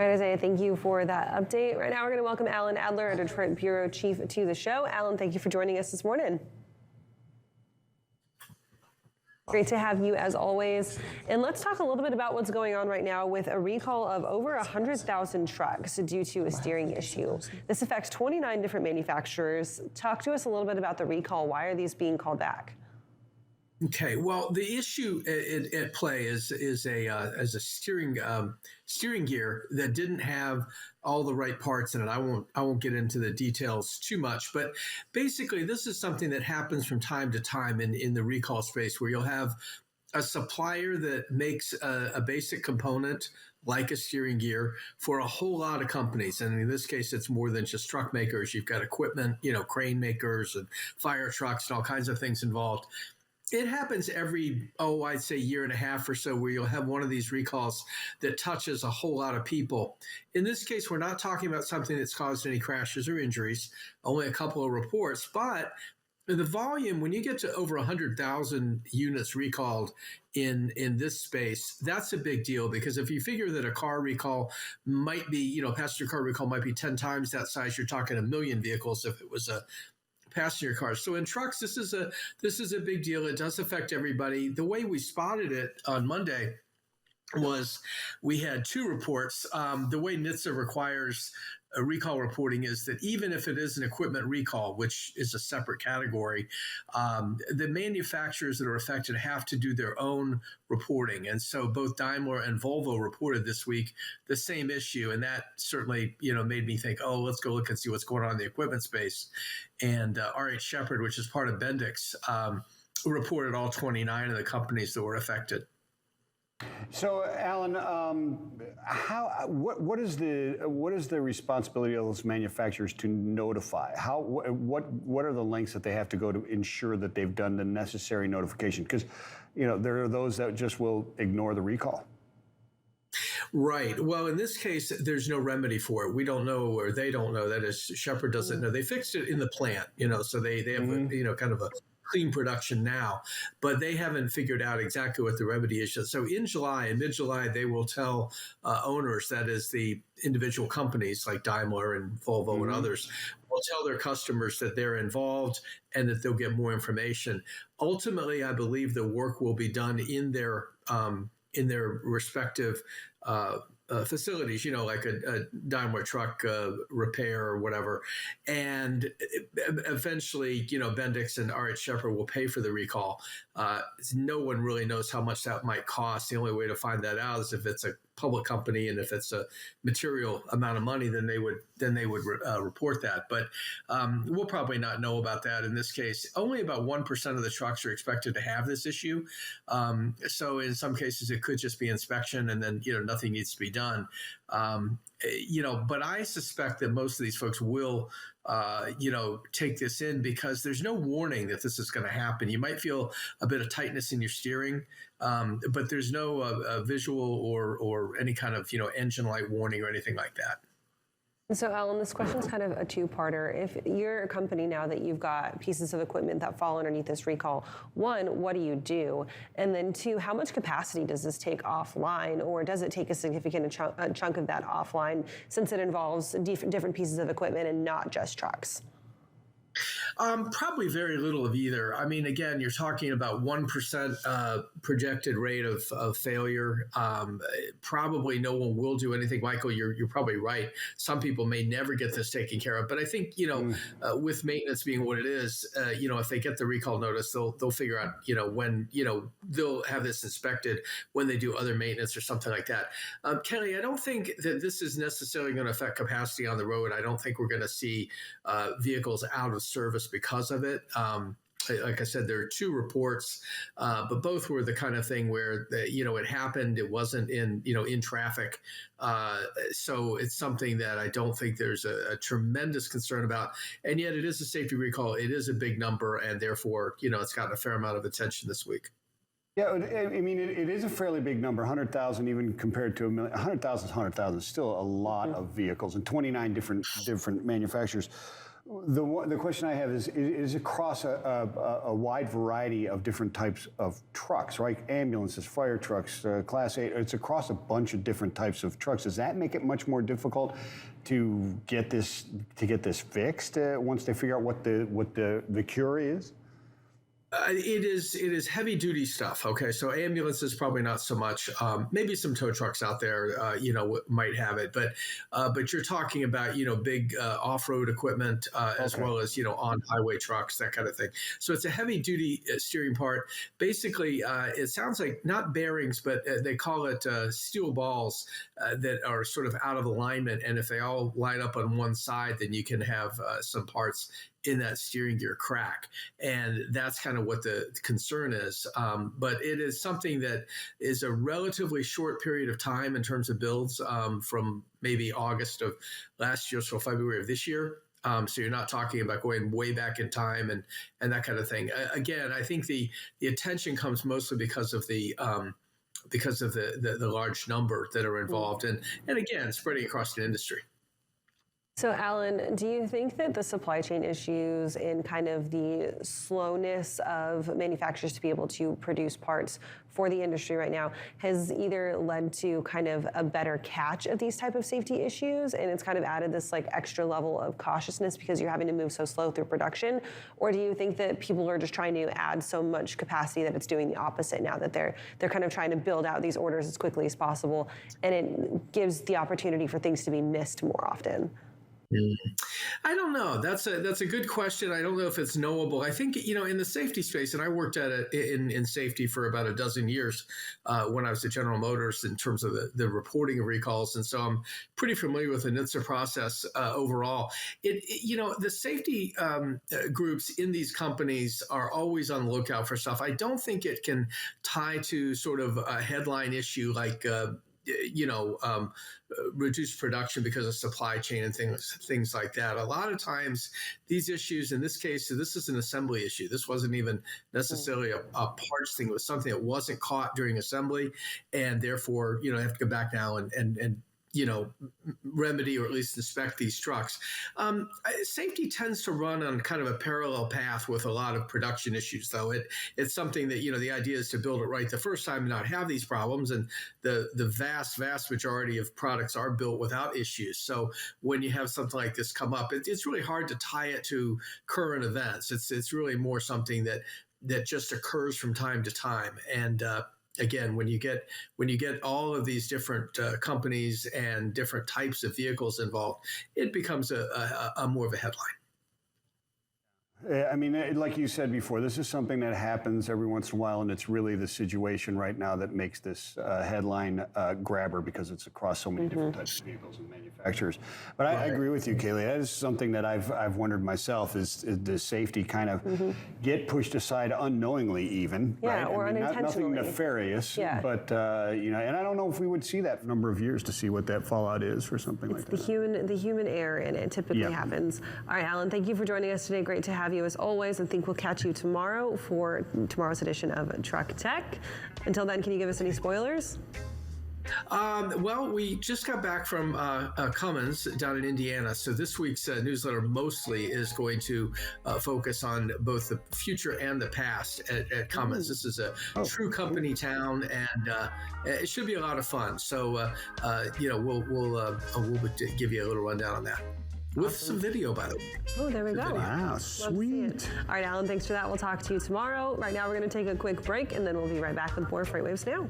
All right, Isaiah, thank you for that update. Right now, we're going to welcome Alan Adler, our Detroit Bureau Chief, to the show. Alan, thank you for joining us this morning. Great to have you as always. And let's talk a little bit about what's going on right now with a recall of over 100,000 trucks due to a steering issue. This affects 29 different manufacturers. Talk to us a little bit about the recall. Why are these being called back? Okay, well, the issue at play is a steering gear that didn't have all the right parts in it. I won't get into the details too much, but basically, this is something that happens from time to time in the recall space, where you'll have a supplier that makes a basic component like a steering gear for a whole lot of companies. And in this case, it's more than just truck makers. You've got equipment, crane makers and fire trucks and all kinds of things involved. It happens every, I'd say year and a half or so, where you'll have one of these recalls that touches a whole lot of people. In this case, we're not talking about something that's caused any crashes or injuries, only a couple of reports. But the volume, when you get to over 100,000 units recalled in this space, that's a big deal, because if you figure that a car recall might be, passenger car recall might be 10 times that size, you're talking a million vehicles if it was a passenger cars. So in trucks, this is a big deal. It does affect everybody. The way we spotted it on Monday was we had two reports. The way NHTSA requires a recall reporting is that even if it is an equipment recall, which is a separate category, the manufacturers that are affected have to do their own reporting. And so both Daimler and Volvo reported this week the same issue. And that certainly, made me think, let's go look and see what's going on in the equipment space. And RH Shepherd, which is part of Bendix, reported all 29 of the companies that were affected. So, Alan, what is the responsibility of those manufacturers to notify? What are the lengths that they have to go to ensure that they've done the necessary notification? Because, there are those that just will ignore the recall. Right. Well, in this case, there's no remedy for it. We don't know, or they don't know. That is, Shepherd doesn't know. They fixed it in the plant, so they have kind of a clean production now, but they haven't figured out exactly what the remedy is. So in mid-July, they will tell owners, that is the individual companies like Daimler and Volvo and others, will tell their customers that they're involved and that they'll get more information. Ultimately, I believe the work will be done in their respective facilities, like a Daimler truck repair or whatever. And eventually, Bendix and RH Shepherd will pay for the recall. No one really knows how much that might cost. The only way to find that out is if it's a public company, and if it's a material amount of money, then they would report that. But we'll probably not know about that in this case. Only about 1% of the trucks are expected to have this issue. So in some cases, it could just be inspection, and then nothing needs to be done. But I suspect that most of these folks will take this in, because there's no warning that this is going to happen. You might feel a bit of tightness in your steering, but there's no visual or any kind of, engine light warning or anything like that. So, Alan, this question is kind of a two-parter. If you're a company now that you've got pieces of equipment that fall underneath this recall, one, what do you do? And then two, how much capacity does this take offline, or does it take a significant chunk of that offline, since it involves different pieces of equipment and not just trucks? Probably very little of either. I mean, again, you're talking about 1% projected rate of failure. Probably no one will do anything. Michael, you're probably right. Some people may never get this taken care of. But I think, with maintenance being what it is, if they get the recall notice, they'll figure out, when, they'll have this inspected when they do other maintenance or something like that. Kelly, I don't think that this is necessarily going to affect capacity on the road. I don't think we're going to see vehicles out of service because of it. Like I said, there are two reports, but both were the kind of thing where it happened. It wasn't in traffic, so it's something that I don't think there's a tremendous concern about. And yet, it is a safety recall. It is a big number, and therefore, it's gotten a fair amount of attention this week. Yeah, I mean, it is a fairly big number, 100,000, even compared to 1 million. 100,000 is 100,000, still a lot of vehicles, and 29 different manufacturers. The question I have is across a wide variety of different types of trucks, right? Ambulances, fire trucks, Class 8. It's across a bunch of different types of trucks. Does that make it much more difficult to get this fixed once they figure out what the cure is? It is heavy duty stuff. Okay, so ambulances probably not so much. Maybe some tow trucks out there, might have it, but you're talking about big off road equipment as well as on highway trucks, that kind of thing. So it's a heavy duty steering part. Basically, it sounds like not bearings, but they call it steel balls that are sort of out of alignment, and if they all line up on one side, then you can have some parts in that steering gear crack. And that's kind of what the concern is. But it is something that is a relatively short period of time in terms of builds, from maybe August of last year till February of this year. So you're not talking about going way back in time and that kind of thing. Again, I think the attention comes mostly because of the large number that are involved, and again, spreading across the industry. So, Alan, do you think that the supply chain issues and kind of the slowness of manufacturers to be able to produce parts for the industry right now has either led to kind of a better catch of these type of safety issues, and it's kind of added this like extra level of cautiousness because you're having to move so slow through production? Or do you think that people are just trying to add so much capacity that it's doing the opposite now, that they're kind of trying to build out these orders as quickly as possible, and it gives the opportunity for things to be missed more often? I don't know. That's a good question. I don't know if it's knowable. I think, in the safety space, and I worked at it in safety for about a dozen years when I was at General Motors in terms of the reporting of recalls. And so I'm pretty familiar with the NHTSA process overall. The safety groups in these companies are always on the lookout for stuff. I don't think it can tie to sort of a headline issue like reduced production because of supply chain and things like that. A lot of times these issues, in this case, so this is an assembly issue. This wasn't even necessarily a parts thing. It was something that wasn't caught during assembly, and therefore, they have to go back now and remedy or at least inspect these trucks. Safety tends to run on kind of a parallel path with a lot of production issues, though. It's something that, the idea is to build it right the first time and not have these problems. And the vast majority of products are built without issues. So when you have something like this come up, it's really hard to tie it to current events. It's really more something that just occurs from time to time. And, again, when you get all of these different companies and different types of vehicles involved, it becomes a more of a headline. I mean, like you said before, this is something that happens every once in a while, and it's really the situation right now that makes this headline grabber, because it's across so many different types of vehicles and manufacturers. But I agree with you, Kaylee. That is something that I've wondered myself, is the safety kind of get pushed aside unknowingly even, right? Or unintentionally. Nothing nefarious, but, and I don't know if we would see that number of years to see what that fallout is for something like that. The human error in it typically happens. All right, Alan, thank you for joining us today. Great to have you as always, and think we'll catch you tomorrow for tomorrow's edition of Truck Tech. Until then, can you give us any spoilers? Well, we just got back from Cummins down in Indiana, so this week's newsletter mostly is going to focus on both the future and the past at Cummins. This is a true company town, and it should be a lot of fun. So, we'll give you a little rundown on that. With some video, by the way. Oh, there we go. Wow, sweet. All right, Alan, thanks for that. We'll talk to you tomorrow. Right now, we're going to take a quick break, and then we'll be right back with more FreightWaves Now.